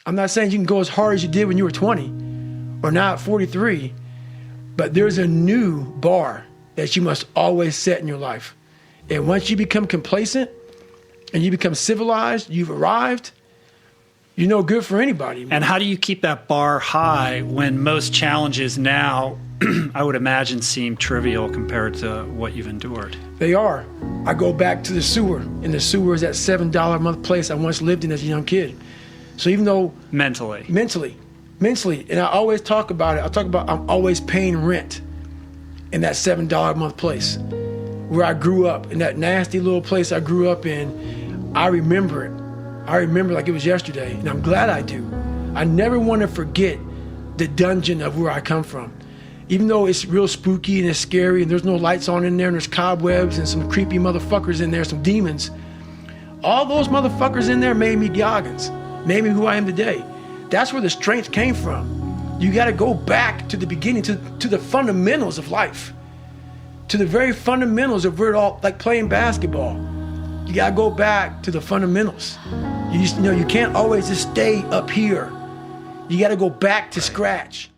I'm not saying you can go as hard as you did when you were 20 or now at 43, but there's a new bar that you must always set in your life. And once you become complacent and you become civilized, you've arrived, you're no good for anybody. And how do you keep that bar high when most challenges now, I would imagine, seem trivial compared to what you've endured? They are. I go back to the sewer, and the sewer is that $7 a month place I once lived in as a young kid. So even though... Mentally, and I always talk about it. I talk about I'm always paying rent in that $7 a month place where I grew up, in that nasty little place I grew up in. I remember it. I remember like it was yesterday, and I'm glad I do. I never want to forget the dungeon of where I come from. Even though it's real spooky and it's scary and there's no lights on in there and there's cobwebs and some creepy motherfuckers in there, some demons, all those motherfuckers in there made me Goggins, made me who I am today. That's where the strength came from. You got to go back to the beginning, to the fundamentals of life, to the very fundamentals of where it all, like playing basketball. You got to go back to the fundamentals. You can't always just stay up here. You got to go back to scratch.